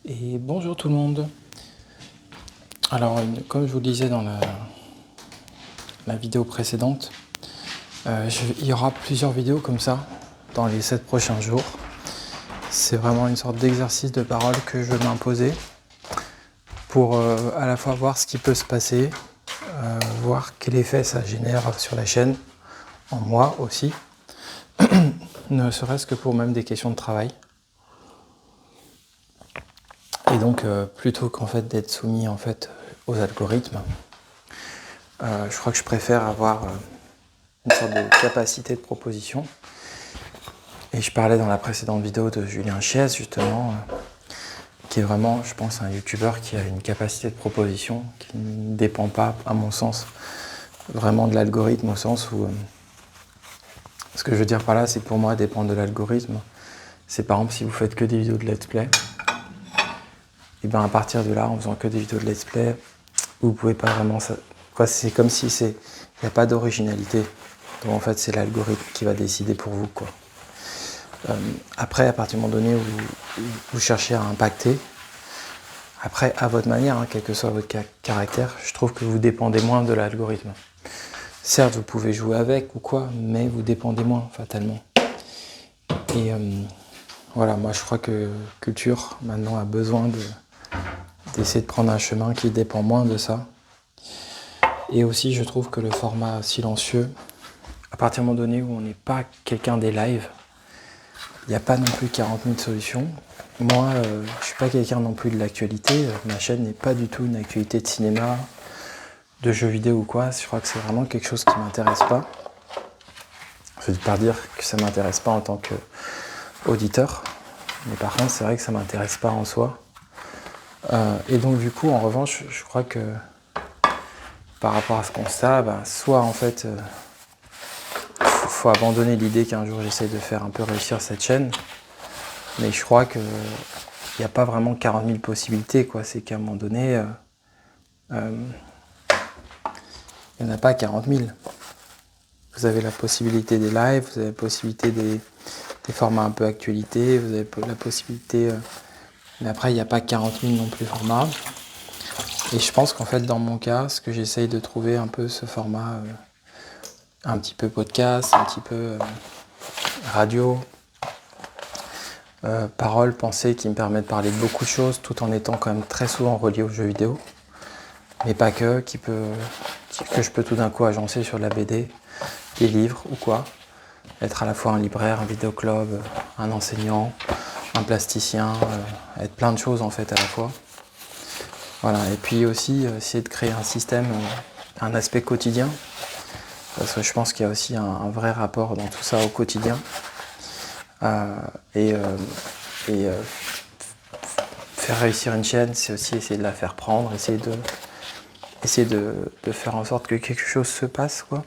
Et bonjour tout le monde. Alors, comme je vous le disais dans la vidéo précédente, il y aura plusieurs vidéos comme ça dans les 7 prochains jours. C'est vraiment une sorte d'exercice de parole que je veux m'imposer pour à la fois voir ce qui peut se passer, voir quel effet ça génère sur la chaîne, en moi aussi, ne serait-ce que pour même des questions de travail. Et donc, plutôt qu'en fait d'être soumis en fait aux algorithmes, je crois que je préfère avoir une sorte de capacité de proposition. Et je parlais dans la précédente vidéo de Julien Chiez, justement, qui est vraiment, je pense, un youtubeur qui a une capacité de proposition qui ne dépend pas, à mon sens, vraiment de l'algorithme, au sens où... ce que je veux dire par là, c'est que pour moi, dépendre de l'algorithme, c'est par exemple si vous faites que des vidéos de let's play, et bien à partir de là, en faisant que des vidéos de let's play, vous pouvez pas vraiment... c'est comme si il n'y a pas d'originalité. Donc en fait, c'est l'algorithme qui va décider pour vous, quoi. Après, à partir du moment donné où vous cherchez à impacter, après, à votre manière, quel que soit votre caractère, je trouve que vous dépendez moins de l'algorithme. Certes, vous pouvez jouer avec ou quoi, mais vous dépendez moins, fatalement. Et voilà, moi je crois que Culture, maintenant, a besoin d'essayer de prendre un chemin qui dépend moins de ça. Et aussi, je trouve que le format silencieux, à partir du moment donné où on n'est pas quelqu'un des lives, il n'y a pas non plus 40 000 solutions. Moi, je ne suis pas quelqu'un non plus de l'actualité. Ma chaîne n'est pas du tout une actualité de cinéma, de jeux vidéo ou quoi. Je crois que c'est vraiment quelque chose qui ne m'intéresse pas. Je ne veux pas dire que ça ne m'intéresse pas en tant qu'auditeur. Mais par contre, c'est vrai que ça ne m'intéresse pas en soi. Et donc du coup, en revanche, je crois que par rapport à ce constat, soit en fait... faut abandonner l'idée qu'un jour j'essaie de faire un peu réussir cette chaîne, mais je crois qu'il n'y a pas vraiment 40 000 possibilités, quoi. C'est qu'à un moment donné, il n'y en a pas 40 000. Vous avez la possibilité des lives, vous avez la possibilité des formats un peu actualité, vous avez la possibilité... mais après, il n'y a pas 40 000 non plus formats. Et je pense qu'en fait, dans mon cas, ce que j'essaye de trouver un peu ce format... un petit peu podcast, un petit peu radio, paroles, pensées qui me permettent de parler de beaucoup de choses tout en étant quand même très souvent relié aux jeux vidéo, mais pas que, que je peux tout d'un coup agencer sur la BD, des livres ou quoi, être à la fois un libraire, un vidéoclub, un enseignant, un plasticien, être plein de choses en fait à la fois. Voilà, et puis aussi essayer de créer un système, un aspect quotidien, parce que je pense qu'il y a aussi un vrai rapport dans tout ça au quotidien. Faire réussir une chaîne, c'est aussi essayer de la faire prendre, essayer de faire en sorte que quelque chose se passe, quoi.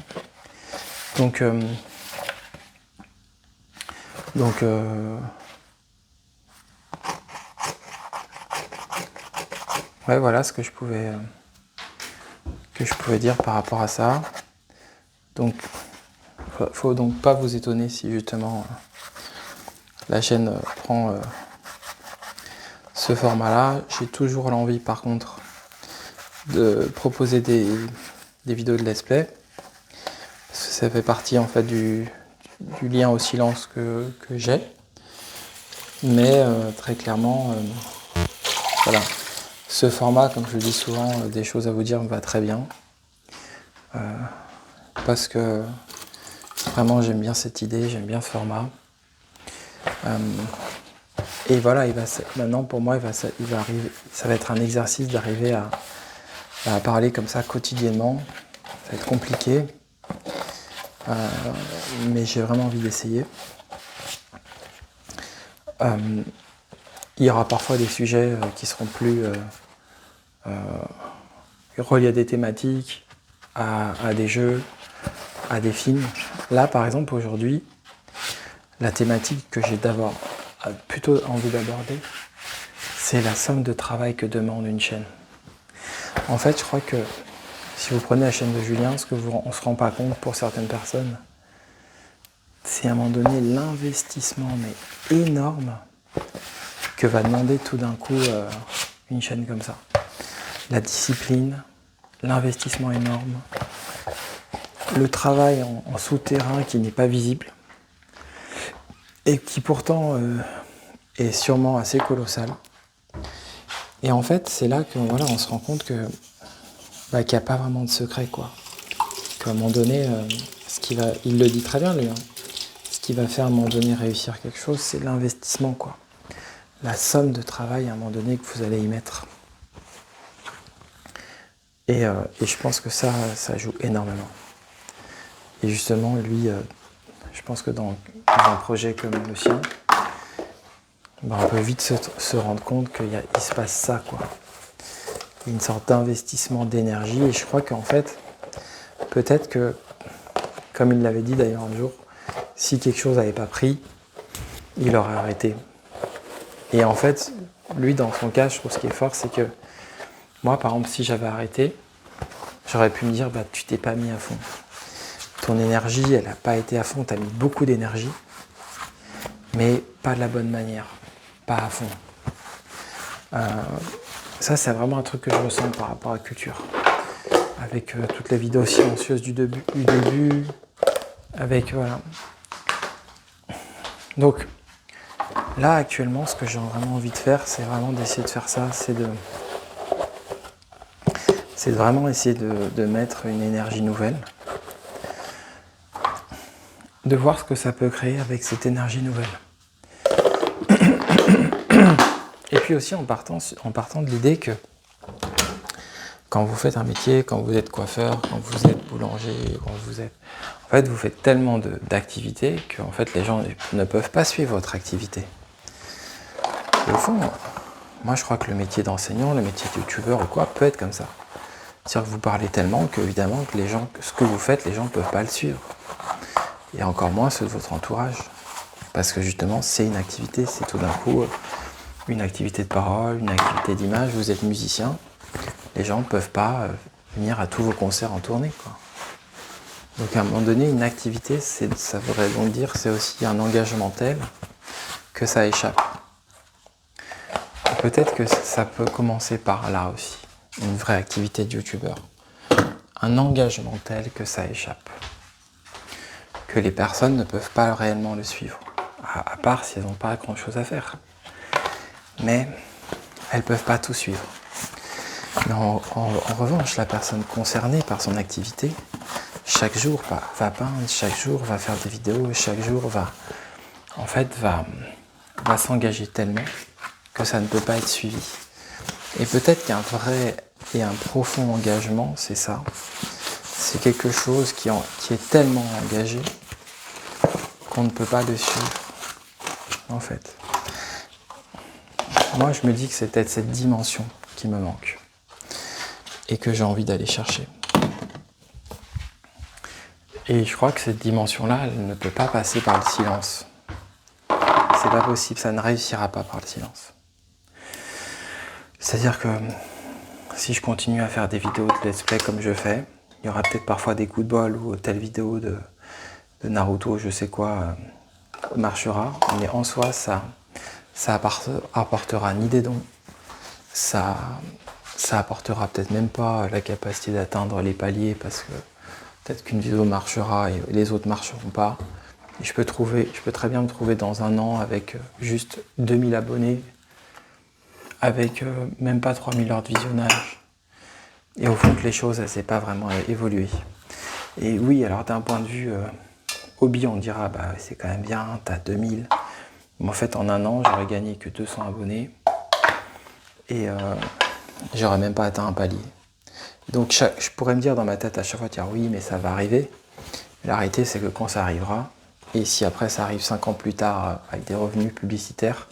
Donc ouais, voilà ce que je pouvais dire par rapport à ça. Donc, faut donc pas vous étonner si justement la chaîne prend ce format-là. J'ai toujours l'envie, par contre, de proposer des vidéos de let's play. Parce que ça fait partie en fait du lien au silence que j'ai. Mais très clairement, voilà. Ce format, comme je le dis souvent, des choses à vous dire me va très bien. Parce que vraiment j'aime bien cette idée, j'aime bien ce format. Et voilà, maintenant pour moi, ça va être un exercice d'arriver à parler comme ça quotidiennement. Ça va être compliqué, mais j'ai vraiment envie d'essayer. Il y aura parfois des sujets qui seront plus reliés à des thématiques, à des jeux, à des films. Là, par exemple, aujourd'hui, la thématique que j'ai d'abord plutôt envie d'aborder, c'est la somme de travail que demande une chaîne. En fait, je crois que si vous prenez la chaîne de Julien, ce qu'on ne se rend pas compte pour certaines personnes, c'est à un moment donné l'investissement mais énorme que va demander tout d'un coup une chaîne comme ça. La discipline, l'investissement énorme, le travail en souterrain qui n'est pas visible et qui pourtant est sûrement assez colossal. Et en fait, c'est là qu'on on se rend compte que qu'il n'y a pas vraiment de secret, quoi. Qu'à un moment donné, il le dit très bien, lui, hein, ce qui va faire à un moment donné réussir quelque chose, c'est l'investissement, quoi. La somme de travail à un moment donné que vous allez y mettre. Et je pense que ça joue énormément. Et justement, lui, je pense que dans un projet comme le sien, on peut vite se rendre compte qu'il se passe ça, quoi. Une sorte d'investissement d'énergie. Et je crois qu'en fait, peut-être que, comme il l'avait dit d'ailleurs un jour, si quelque chose n'avait pas pris, il aurait arrêté. Et en fait, lui, dans son cas, je trouve ce qui est fort, c'est que moi, par exemple, si j'avais arrêté, j'aurais pu me dire, tu t'es pas mis à fond. Ton énergie, elle n'a pas été à fond, tu as mis beaucoup d'énergie, mais pas de la bonne manière, pas à fond. Ça, c'est vraiment un truc que je ressens par rapport à la culture. Avec toutes les vidéos silencieuses du début, avec, voilà. Donc, là, actuellement, ce que j'ai vraiment envie de faire, c'est vraiment d'essayer de faire ça, c'est de vraiment essayer de mettre une énergie nouvelle, de voir ce que ça peut créer avec cette énergie nouvelle. Et puis aussi en partant de l'idée que quand vous faites un métier, quand vous êtes coiffeur, quand vous êtes boulanger, en fait, vous faites tellement d'activités que en fait, les gens ne peuvent pas suivre votre activité. Et au fond, moi je crois que le métier d'enseignant, le métier de youtubeur ou quoi, peut être comme ça. C'est-à-dire que vous parlez tellement que évidemment que les gens, ce que vous faites, les gens ne peuvent pas le suivre. Et encore moins ceux de votre entourage. Parce que justement, c'est une activité, c'est tout d'un coup une activité de parole, une activité d'image, vous êtes musicien, les gens ne peuvent pas venir à tous vos concerts en tournée, quoi. Donc à un moment donné, une activité, ça voudrait donc dire c'est aussi un engagement tel que ça échappe. Peut-être que ça peut commencer par là aussi, une vraie activité de youtubeur. Un engagement tel que ça échappe. Que les personnes ne peuvent pas réellement le suivre, à part si elles n'ont pas grand-chose à faire. Mais elles ne peuvent pas tout suivre. Mais en revanche, la personne concernée par son activité, chaque jour va peindre, chaque jour va faire des vidéos, chaque jour va s'engager tellement que ça ne peut pas être suivi. Et peut-être qu'un vrai et un profond engagement, c'est ça. C'est quelque chose qui est tellement engagé qu'on ne peut pas le suivre, en fait. Moi, je me dis que c'est peut-être cette dimension qui me manque et que j'ai envie d'aller chercher. Et je crois que cette dimension-là, elle ne peut pas passer par le silence. C'est pas possible, ça ne réussira pas par le silence. C'est-à-dire que si je continue à faire des vidéos de let's play comme je fais, il y aura peut-être parfois des coups de bol ou telle vidéo de Naruto, je sais quoi, marchera, mais en soi, ça apportera ni des dons, ça apportera peut-être même pas la capacité d'atteindre les paliers parce que peut-être qu'une vidéo marchera et les autres marcheront pas. Et je peux très bien me trouver dans un an avec juste 2000 abonnés, avec même pas 3000 heures de visionnage. Et au fond que les choses, elles n'aient pas vraiment évolué. Et oui, alors d'un point de vue hobby, on dira, c'est quand même bien, t'as 2000. Mais en fait, en un an, j'aurais gagné que 200 abonnés. Et j'aurais même pas atteint un palier. Donc je pourrais me dire dans ma tête à chaque fois, tiens oui, mais ça va arriver. La réalité, c'est que quand ça arrivera, et si après ça arrive 5 ans plus tard avec des revenus publicitaires,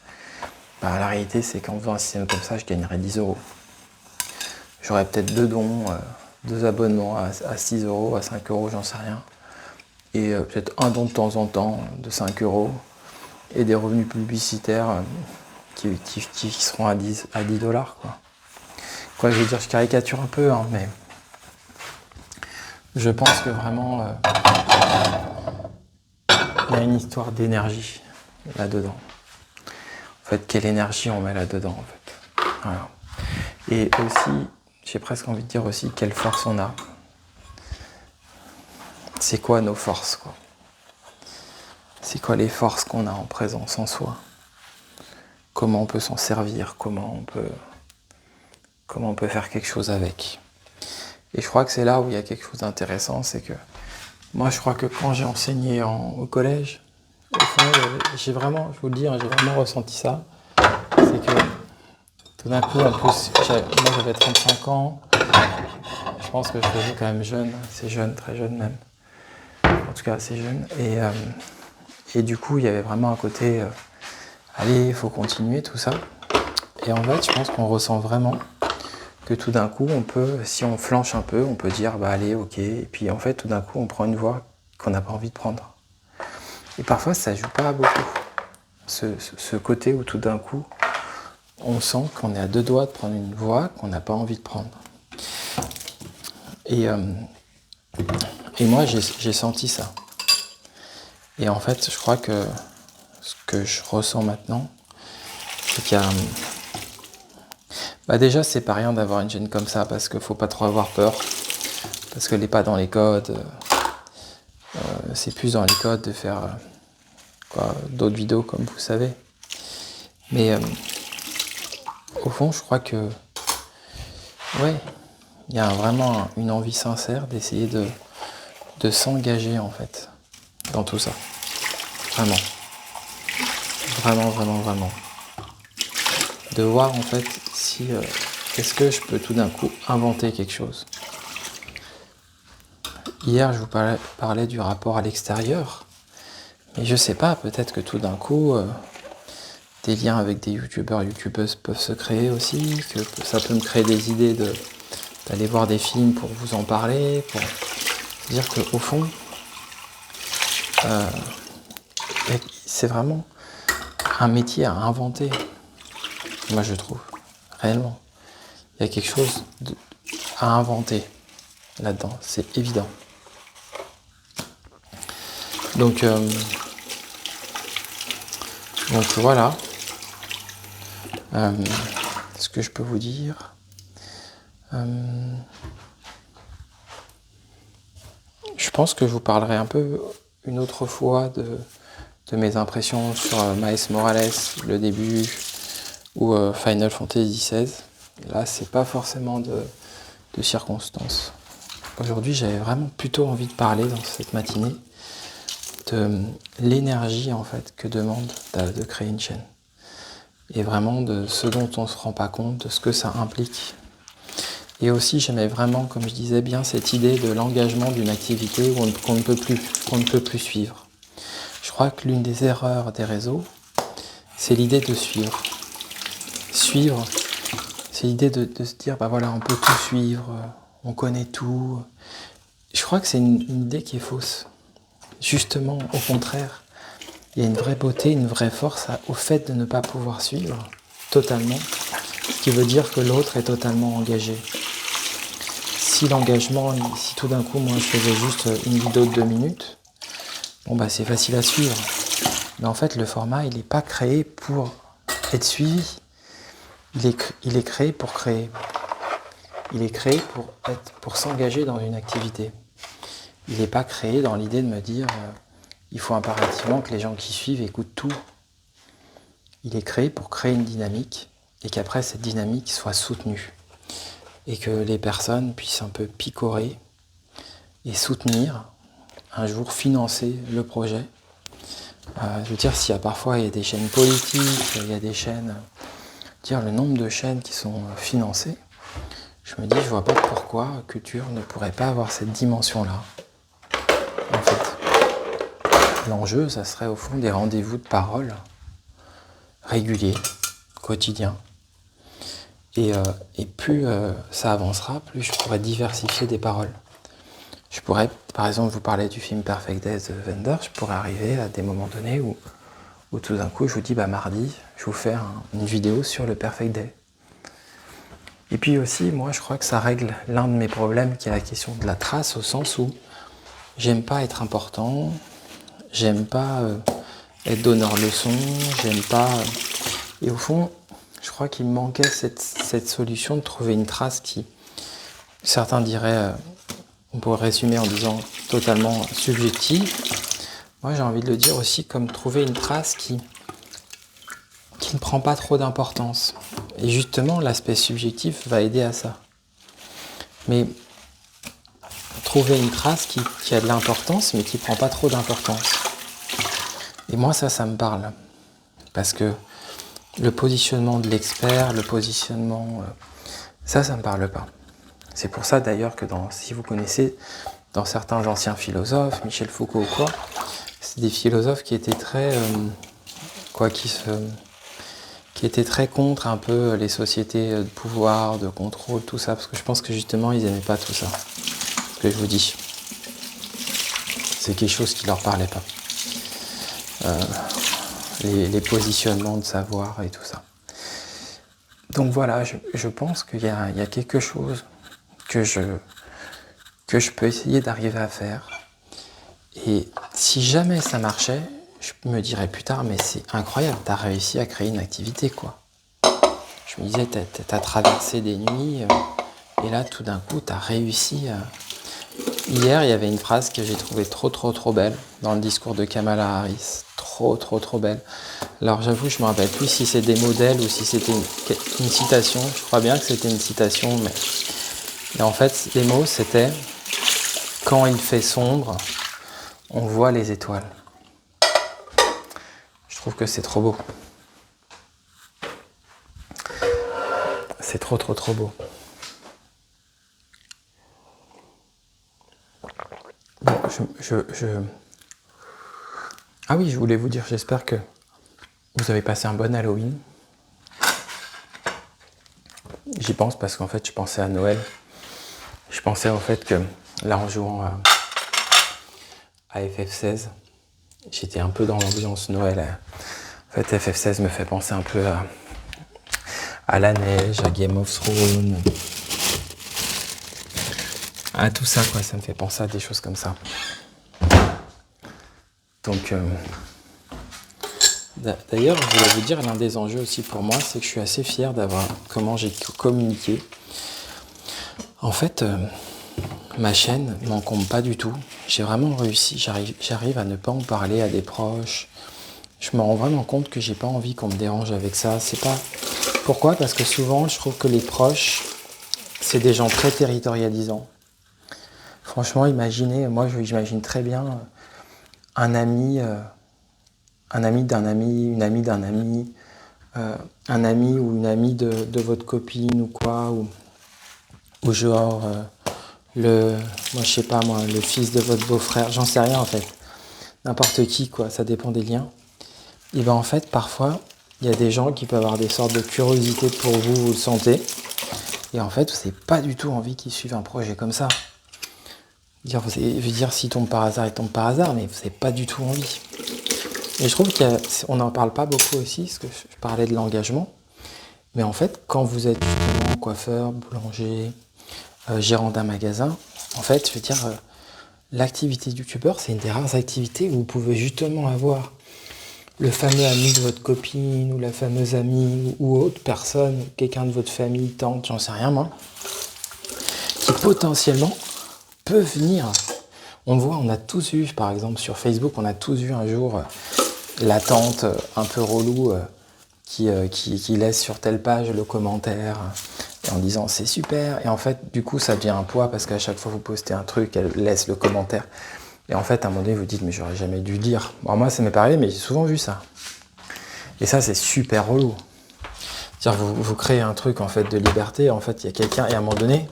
la réalité, c'est qu'en faisant un système comme ça, je gagnerais 10 euros. J'aurais peut-être 2 dons, 2 abonnements à 6 euros, à 5 euros, j'en sais rien. Et peut-être un don de temps en temps de 5 euros et des revenus publicitaires qui seront à 10 dollars, quoi. Je veux dire, je caricature un peu, hein, mais je pense que vraiment il y a une histoire d'énergie là-dedans. En fait, quelle énergie on met là-dedans, en fait. Voilà. Et aussi, j'ai presque envie de dire aussi, quelle force on a. C'est quoi nos forces, quoi? C'est quoi les forces qu'on a en présence en soi? Comment on peut s'en servir? Comment on peut faire quelque chose avec? Et je crois que c'est là où il y a quelque chose d'intéressant, c'est que moi, je crois que quand j'ai enseigné au collège, au fond, j'ai vraiment, je vous le dis, j'ai vraiment ressenti ça. C'est que tout d'un coup, en plus, moi j'avais 35 ans, je pense que je faisais quand même jeune, assez jeune, très jeune même. En tout cas, assez jeune. Et du coup, il y avait vraiment un côté, allez, il faut continuer, tout ça. Et en fait, je pense qu'on ressent vraiment que tout d'un coup, on peut, si on flanche un peu, on peut dire, bah allez, ok. Et puis en fait, tout d'un coup, on prend une voie qu'on n'a pas envie de prendre. Et parfois, ça joue pas beaucoup. Ce côté où tout d'un coup, on sent qu'on est à deux doigts de prendre une voie qu'on n'a pas envie de prendre. Et moi, j'ai senti ça. Et en fait, je crois que ce que je ressens maintenant, c'est qu'il y a... Bah déjà, c'est pas rien d'avoir une chaîne comme ça, parce qu'il faut pas trop avoir peur, parce qu'elle n'est pas dans les codes. C'est plus dans les codes de faire d'autres vidéos, comme vous savez. Mais au fond, je crois que... Ouais, il y a vraiment une envie sincère d'essayer de s'engager, en fait, dans tout ça. Vraiment. Vraiment, vraiment, vraiment. De voir, en fait, si... est-ce que je peux tout d'un coup inventer quelque chose? Hier, je vous parlais du rapport à l'extérieur. Mais je sais pas, peut-être que tout d'un coup, des liens avec des youtubeurs, youtubeuses peuvent se créer aussi, que ça peut me créer des idées d'aller voir des films pour vous en parler, pour dire qu'au fond, c'est vraiment un métier à inventer, moi je trouve, réellement. Il y a quelque chose à inventer là-dedans, c'est évident. Donc voilà ce que je peux vous dire. Je pense que je vous parlerai un peu une autre fois de mes impressions sur Miles Morales, le début, ou Final Fantasy XVI. Là, c'est pas forcément de circonstances. Aujourd'hui, j'avais vraiment plutôt envie de parler dans cette matinée de l'énergie en fait que demande de créer une chaîne. Et vraiment de ce dont on ne se rend pas compte, de ce que ça implique. Et aussi, j'aimais vraiment, comme je disais bien, cette idée de l'engagement d'une activité qu'on ne peut plus suivre. Je crois que l'une des erreurs des réseaux, c'est l'idée de suivre. Suivre, c'est l'idée de se dire, bah voilà, on peut tout suivre, on connaît tout. Je crois que c'est une idée qui est fausse. Justement, au contraire, il y a une vraie beauté, une vraie force au fait de ne pas pouvoir suivre totalement, ce qui veut dire que l'autre est totalement engagé. Si l'engagement, si tout d'un coup, moi, je faisais juste une vidéo de 2 minutes, bon, bah, c'est facile à suivre. Mais en fait, le format, il n'est pas créé pour être suivi. Il est créé pour créer. Il est créé pour s'engager dans une activité. Il n'est pas créé dans l'idée de me dire il faut impérativement que les gens qui suivent écoutent tout. Il est créé pour créer une dynamique et qu'après cette dynamique soit soutenue. Et que les personnes puissent un peu picorer et soutenir, un jour financer le projet. Je veux dire, s'il y a parfois il y a des chaînes politiques, il y a des chaînes, dire le nombre de chaînes qui sont financées, je me dis, je vois pas pourquoi Culture ne pourrait pas avoir cette dimension-là. En fait, l'enjeu, ça serait au fond des rendez-vous de parole réguliers, quotidiens. Et plus ça avancera, plus je pourrais diversifier des paroles. Je pourrais, par exemple, vous parler du film Perfect Days de Wenders, je pourrais arriver à des moments donnés où tout d'un coup, je vous dis, bah mardi, je vais vous faire une vidéo sur le Perfect Day. Et puis aussi, moi, je crois que ça règle l'un de mes problèmes, qui est la question de la trace, au sens où j'aime pas être important, j'aime pas être donneur leçon, j'aime pas Et au fond, je crois qu'il me manquait cette solution de trouver une trace qui, certains diraient, on pourrait résumer en disant totalement subjective. Moi, j'ai envie de le dire aussi comme trouver une trace qui ne prend pas trop d'importance. Et justement, l'aspect subjectif va aider à ça. Mais trouver une trace qui a de l'importance, mais qui ne prend pas trop d'importance. Et moi, ça me parle. Parce que le positionnement de l'expert, le positionnement... ça me parle pas. C'est pour ça d'ailleurs que si vous connaissez, dans certains anciens philosophes, Michel Foucault ou quoi, c'est des philosophes qui étaient très... qui étaient très contre un peu les sociétés de pouvoir, de contrôle, tout ça, parce que je pense que justement, ils n'aimaient pas tout ça. Ce que je vous dis. C'est quelque chose qui leur parlait pas. Les positionnements de savoir et tout ça. Donc voilà, je pense qu'il y a quelque chose que je peux essayer d'arriver à faire. Et si jamais ça marchait, je me dirais plus tard, mais c'est incroyable, t'as réussi à créer une activité, quoi. Je me disais, t'as traversé des nuits, et là, tout d'un coup, t'as réussi à... Hier, il y avait une phrase que j'ai trouvée trop belle dans le discours de Kamala Harris. Trop belle. Alors j'avoue, je me rappelle plus si c'est des modèles ou si c'était une citation. Je crois bien que c'était une citation, mais... Et en fait, les mots, c'était « Quand il fait sombre, on voit les étoiles ». Je trouve que c'est trop beau. C'est trop beau. Bon, Ah oui, je voulais vous dire, j'espère que vous avez passé un bon Halloween. J'y pense parce qu'en fait, je pensais à Noël. Je pensais au fait que, là, en jouant à FF16, j'étais un peu dans l'ambiance Noël. En fait, FF16 me fait penser un peu à la neige, à Game of Thrones, à tout ça, quoi. Ça me fait penser à des choses comme ça. Donc, d'ailleurs, je voulais vous dire, l'un des enjeux aussi pour moi, c'est que je suis assez fier d'avoir comment j'ai communiqué. En fait, ma chaîne m'encombre pas du tout. J'ai vraiment réussi, j'arrive à ne pas en parler à des proches. Je me rends vraiment compte que j'ai pas envie qu'on me dérange avec ça. C'est pas... Pourquoi ? Parce que souvent, je trouve que les proches, c'est des gens très territorialisants. Franchement, imaginez, moi j'imagine très bien un ami d'un ami, une amie d'un ami, un ami ou une amie de votre copine ou quoi, ou genre moi je sais pas moi, le fils de votre beau-frère, j'en sais rien en fait, n'importe qui quoi, ça dépend des liens. Et ben en fait parfois il y a des gens qui peuvent avoir des sortes de curiosité pour vous, vous le sentez, et en fait vous n'avez pas du tout envie qu'ils suivent un projet comme ça. Je veux dire, s'il tombe par hasard, il tombe par hasard, mais vous n'avez pas du tout envie. Et je trouve qu'on n'en parle pas beaucoup aussi, parce que je parlais de l'engagement. Mais en fait, quand vous êtes justement coiffeur, boulanger, gérant d'un magasin, en fait, je veux dire, l'activité youtubeur, c'est une des rares activités où vous pouvez justement avoir le fameux ami de votre copine, ou la fameuse amie, ou autre personne, quelqu'un de votre famille, tante, j'en sais rien moi, qui potentiellement peut venir. On voit, on a tous vu, par exemple sur Facebook, on a tous vu un jour la tante un peu relou qui laisse sur telle page le commentaire en disant c'est super, et en fait du coup ça devient un poids parce qu'à chaque fois vous postez un truc, elle laisse le commentaire, et en fait à un moment donné vous dites mais j'aurais jamais dû lire. Bon, moi ça m'est pas arrivé mais j'ai souvent vu ça, et ça c'est super relou. C'est-à-dire vous créez un truc en fait de liberté, en fait il y a quelqu'un, et à un moment donné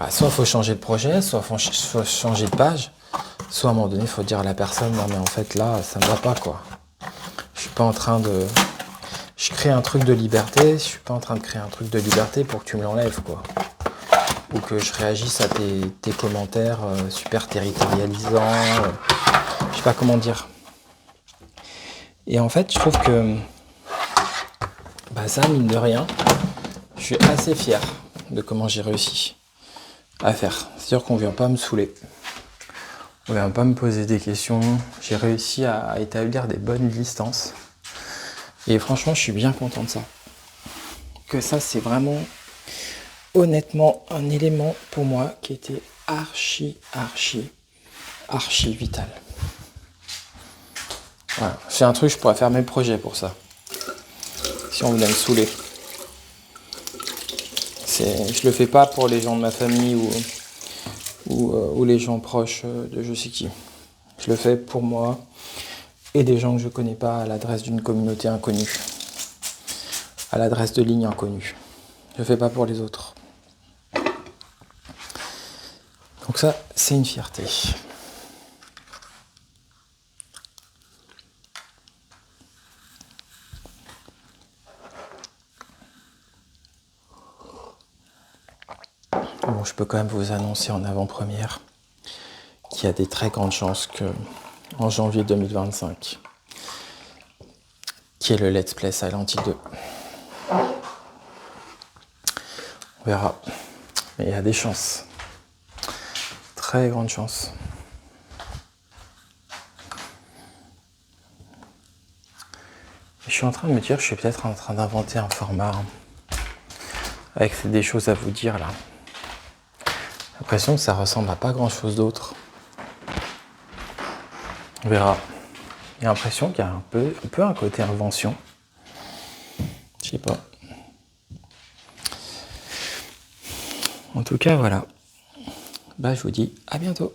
soit il faut changer de projet, soit il faut changer de page, soit à un moment donné il faut dire à la personne non mais en fait là ça ne va pas quoi. Je suis pas en train de... Je crée un truc de liberté, je suis pas en train de créer un truc de liberté pour que tu me l'enlèves quoi. Ou que je réagisse à tes commentaires super territorialisants, je sais pas comment dire. Et en fait je trouve que ça mine de rien, je suis assez fier de comment j'ai réussi à faire. C'est-à-dire qu'on vient pas me saouler. On vient pas me poser des questions. J'ai réussi à établir des bonnes distances. Et franchement, je suis bien content de ça. Que ça, c'est vraiment, honnêtement, un élément pour moi qui était archi vital. Voilà. C'est un truc, je pourrais faire mes projets pour ça. Si on venait me saouler. Je le fais pas pour les gens de ma famille ou les gens proches de je sais qui. Je le fais pour moi et des gens que je connais pas à l'adresse d'une communauté inconnue. À l'adresse de lignes inconnues. Je le fais pas pour les autres. Donc ça, c'est une fierté. Bon, je peux quand même vous annoncer en avant-première qu'il y a des très grandes chances que en janvier 2025, qui est le Let's Play Silent Hill 2. On verra. Mais il y a des chances. Très grandes chances. Je suis en train de me dire, je suis peut-être en train d'inventer un format avec des choses à vous dire là. J'ai l'impression que ça ressemble à pas grand-chose d'autre. On verra. J'ai l'impression qu'il y a un peu un côté invention. Je sais pas. En tout cas, voilà. Bah, je vous dis à bientôt.